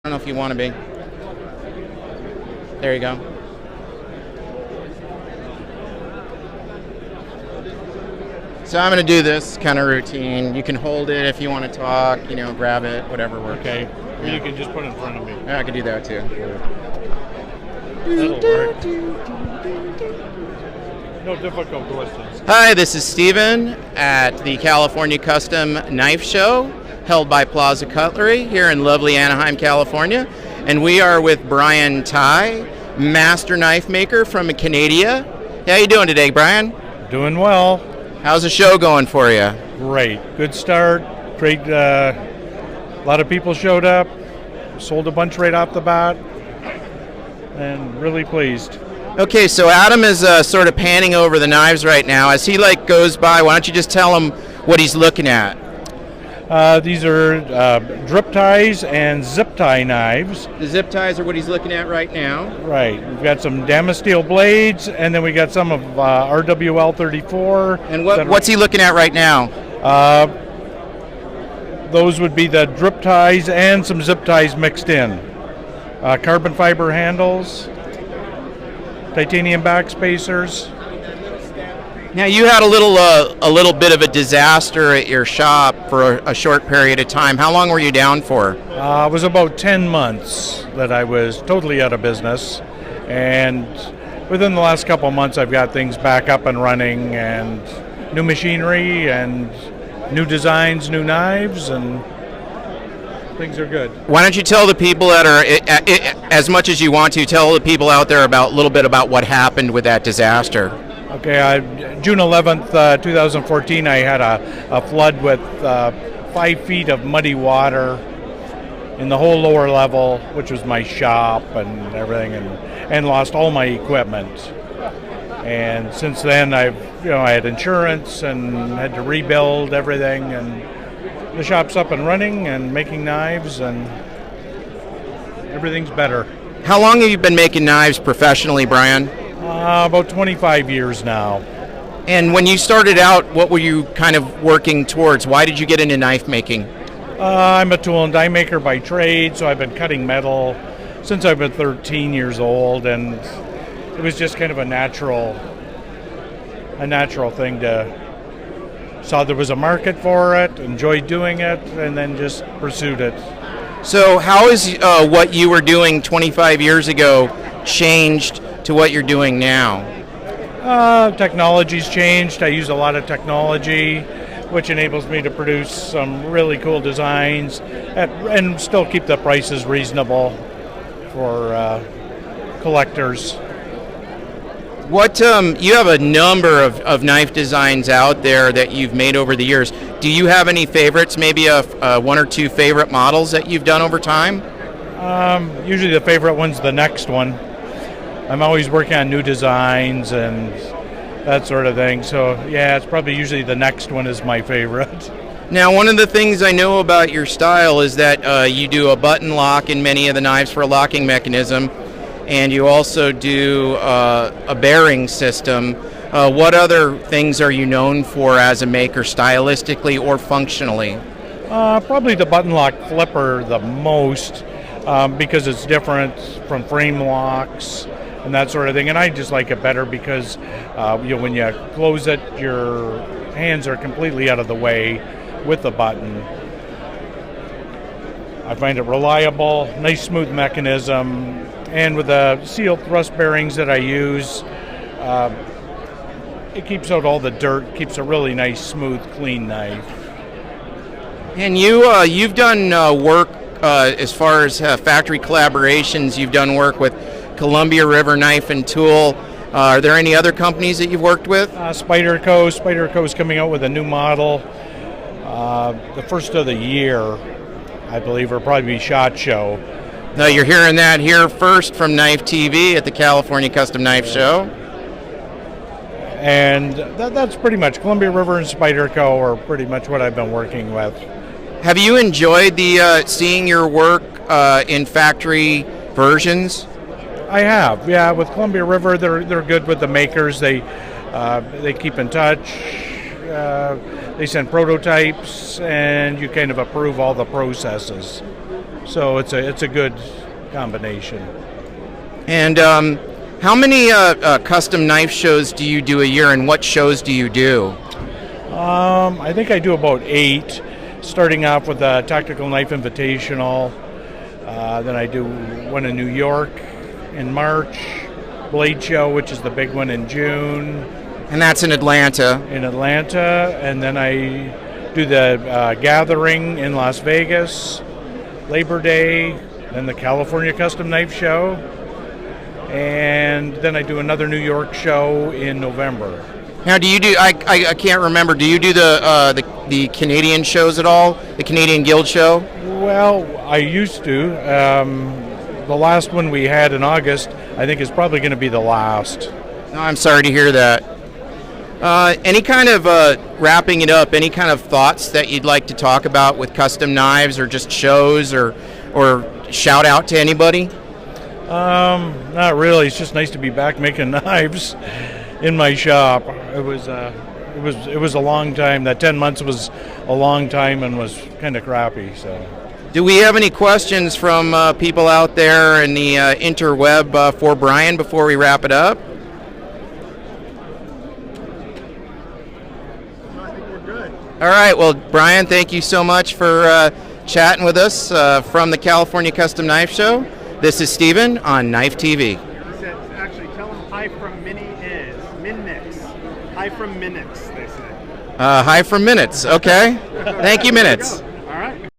don't know if you want to be. There you go. So I'm going to do this kind of routine. You can hold it if you want to talk, grab it, whatever works. Okay. Or you can just put it in front of me. Yeah, I can do that too. That'll work. No difficult questions. Hi, this is Steven at the California Custom Knife Show, held by Plaza Cutlery here in lovely Anaheim, California. And we are with Brian Tighe, master knife maker from Canada. How you doing today, Brian? Doing well. How's the show going for you? Great. Good start. Great. A lot of people showed up. Sold a bunch right off the bat. And really pleased. Okay, so Adam is sort of panning over the knives right now. As he goes by, why don't you just tell him what he's looking at? These are drip ties and zip tie knives. The zip ties are what he's looking at right now. Right. We've got some Damasteel blades, and then we got some of RWL 34. And what's he looking at right now? Those would be the drip ties and some zip ties mixed in. Carbon fiber handles, titanium back spacers. Now you had a little bit of a disaster at your shop for a short period of time. How long were you down for? It was about 10 months that I was totally out of business, and within the last couple of months I've got things back up and running, and new machinery and new designs, new knives, and things are good. Why don't you tell the people that are, as much as you want to, tell the people out there a little bit about what happened with that disaster. Okay, June 11th, 2014, I had a flood with 5 feet of muddy water in the whole lower level, which was my shop and everything, and lost all my equipment. And since then, I had insurance and had to rebuild everything, and the shop's up and running and making knives, and everything's better. How long have you been making knives professionally, Brian? About 25 years now. And when you started out, what were you kind of working towards? Why did you get into knife making? I'm a tool and die maker by trade, so I've been cutting metal since I've been 13 years old, and it was just kind of a natural thing saw there was a market for it, enjoyed doing it, and then just pursued it. So how is what you were doing 25 years ago changed to what you're doing now? Technology's changed. I use a lot of technology, which enables me to produce some really cool designs and still keep the prices reasonable for collectors. What you have a number of knife designs out there that you've made over the years. Do you have any favorites? Maybe one or two favorite models that you've done over time? Usually the favorite one's the next one. I'm always working on new designs and that sort of thing. So yeah, it's probably usually the next one is my favorite. Now, one of the things I know about your style is that you do a button lock in many of the knives for a locking mechanism, and you also do a bearing system. What other things are you known for as a maker, stylistically or functionally? Probably the button lock flipper the most, because it's different from frame locks and that sort of thing. And I just like it better because when you close it, your hands are completely out of the way with the button. I find it reliable, nice smooth mechanism, and with the sealed thrust bearings that I use, it keeps out all the dirt, keeps a really nice, smooth, clean knife. And you've done work as far as factory collaborations. You've done work with Columbia River Knife and Tool. Are there any other companies that you've worked with? Spyderco. Spyderco's coming out with a new model. The first of the year, I believe, will probably be SHOT Show. No, you're hearing that here first from KnifeTV at the California Custom Knife Show. And that's pretty much Columbia River and Spyderco are pretty much what I've been working with. Have you enjoyed seeing your work in factory versions? I have, yeah. With Columbia River, they're good with the makers. They keep in touch. They send prototypes, and you kind of approve all the processes. So it's a good combination. And how many custom knife shows do you do a year, and what shows do you do? I think I do about 8, starting off with the Tactical Knife Invitational. Then I do one in New York in March, Blade Show, which is the big one, in June. And that's in Atlanta. And then I do the Gathering in Las Vegas, Labor Day, then the California Custom Knife Show, and then I do another New York show in November. Now, do you do? I can't remember. Do you do the Canadian shows at all? The Canadian Guild Show? Well, I used to. The last one we had in August, I think, is probably going to be the last. No, I'm sorry to hear that. Any kind of wrapping it up? Any kind of thoughts that you'd like to talk about with custom knives, or just shows, or shout out to anybody? Not really. It's just nice to be back making knives in my shop. It was a long time. That 10 months was a long time and was kind of crappy. So, do we have any questions from people out there in the interweb for Brian before we wrap it up? I think we're good. All right. Well, Brian, thank you so much for chatting with us from the California Custom Knife Show. This is Steven on KnifeTV. He said, actually, tell him hi from Minnie is. Min-Nix. Hi from Minutes, they say. Hi from Minutes. Okay. Thank you, Minutes.